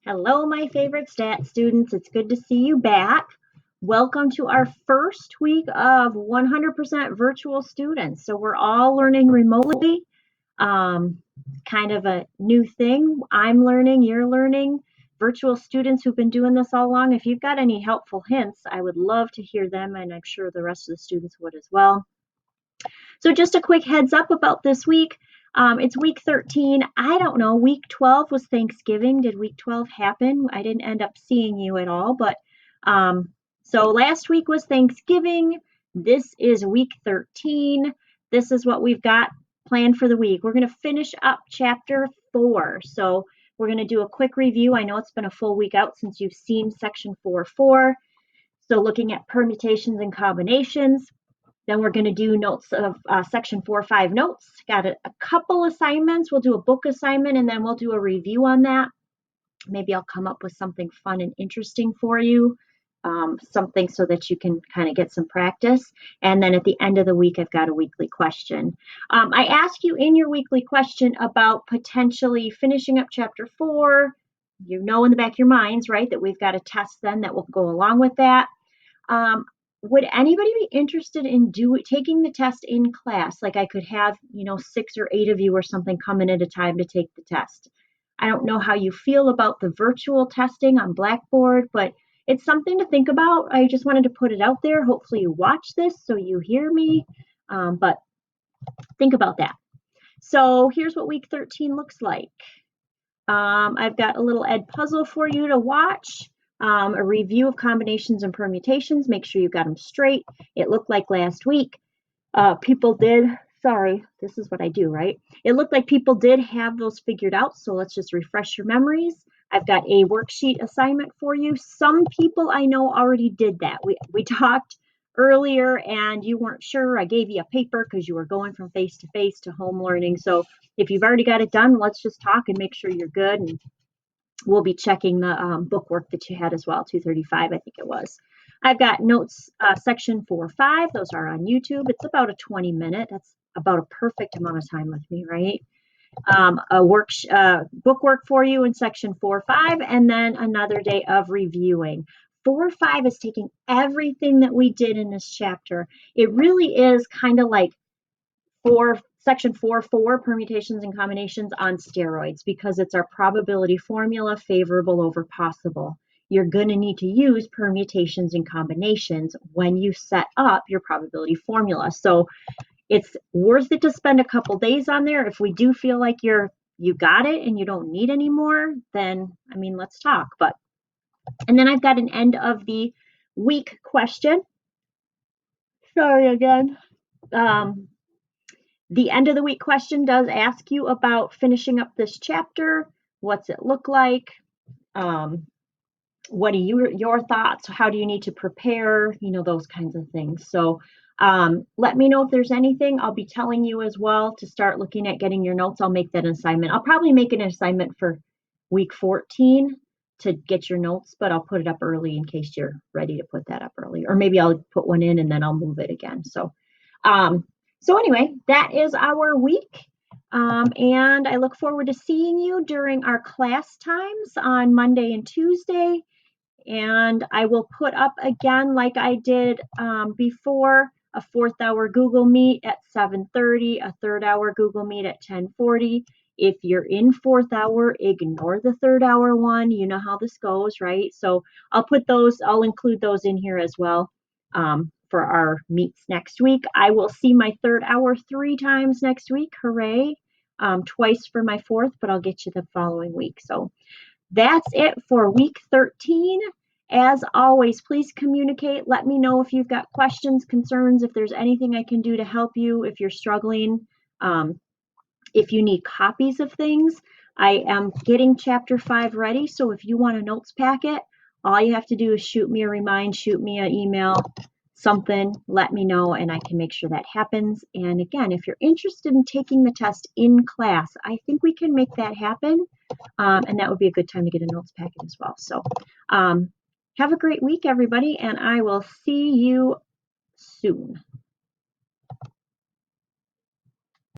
Hello, my favorite stat students. It's good to see you back. Welcome to our first week of 100% virtual students. So we're all learning remotely, um, kind of a new thing. I'm learning, you're learning. Virtual students who've been doing this all along, if you've got any helpful hints, I would love to hear them, and I'm sure the rest of the students would as well. So just a quick heads up about this week. It's week 13. I don't know. Week 12 was Thanksgiving. Did week 12 happen? I didn't end up seeing you at all, but so last week was Thanksgiving. This is week 13. This is what we've got planned for the week. We're going to finish up chapter 4. So we're going to do a quick review. I know it's been a full week out since you've seen section 4.4. So looking at permutations and combinations. Then we're going to do notes of section 4.5 notes. Got a couple assignments. We'll do a book assignment and then we'll do a review on that. Maybe I'll come up with something fun and interesting for you, something so that you can kind of get some practice. And then at the end of the week, I've got a weekly question. I ask you in your weekly question about potentially finishing up chapter 4. You know in the back of your minds, right, that we've got a test then that will go along with that. Would anybody be interested in taking the test in class? Like I could have, 6 or 8 of you or something come in at a time to take the test. I don't know how you feel about the virtual testing on Blackboard, but it's something to think about. I just wanted to put it out there. Hopefully you watch this so you hear me, but think about that. So here's what week 13 looks like. I've got a little Ed puzzle for you to watch. A review of combinations and permutations. Make sure you got them straight. It looked like last week this is what I do, right? It looked like people did have those figured out, so let's just refresh your memories. I've got a worksheet assignment for you. Some people I know already did that. We talked earlier and you weren't sure. I gave you a paper because you were going from face to home learning. So if you've already got it done, let's just talk and make sure you're good. And we'll be checking the book work that you had as well, 235, I think it was. I've got notes, section 4.5. Those are on YouTube. It's about a 20-minute. That's about a perfect amount of time with me, right? Book work for you in section 4.5, and then another day of reviewing. 4.5 is taking everything that we did in this chapter. It really is kind of like section 4.4, permutations and combinations on steroids, because it's our probability formula, favorable over possible. You're going to need to use permutations and combinations when you set up your probability formula. So it's worth it to spend a couple days on there. If we do feel like you got it and you don't need any more, then let's talk. And then I've got an end of the week question. Sorry again. The end of the week question does ask you about finishing up this chapter. What's it look like? What are your thoughts? How do you need to prepare? Those kinds of things. So let me know if there's anything. I'll be telling you as well to start looking at getting your notes. I'll make that an assignment. I'll probably make an assignment for week 14 to get your notes, but I'll put it up early in case you're ready to put that up early. Or maybe I'll put one in and then I'll move it again. So anyway, that is our week. And I look forward to seeing you during our class times on Monday and Tuesday. And I will put up again, like I did before, a 4th hour Google Meet at 7:30, a 3rd hour Google Meet at 10:40. If you're in 4th hour, ignore the 3rd hour one. You know how this goes, right? So I'll include those in here as well for our meets next week. I will see my 3rd hour 3 times next week. Hooray. Twice for my 4th, but I'll get you the following week. So that's it for week 13. As always, please communicate. Let me know if you've got questions, concerns, if there's anything I can do to help you, if you're struggling, if you need copies of things. I am getting chapter 5 ready, so if you want a notes packet, all you have to do is shoot me an email, something, let me know, and I can make sure that happens. And again, if you're interested in taking the test in class, I think we can make that happen. And that would be a good time to get a notes packet as well. So have a great week, everybody, and I will see you soon.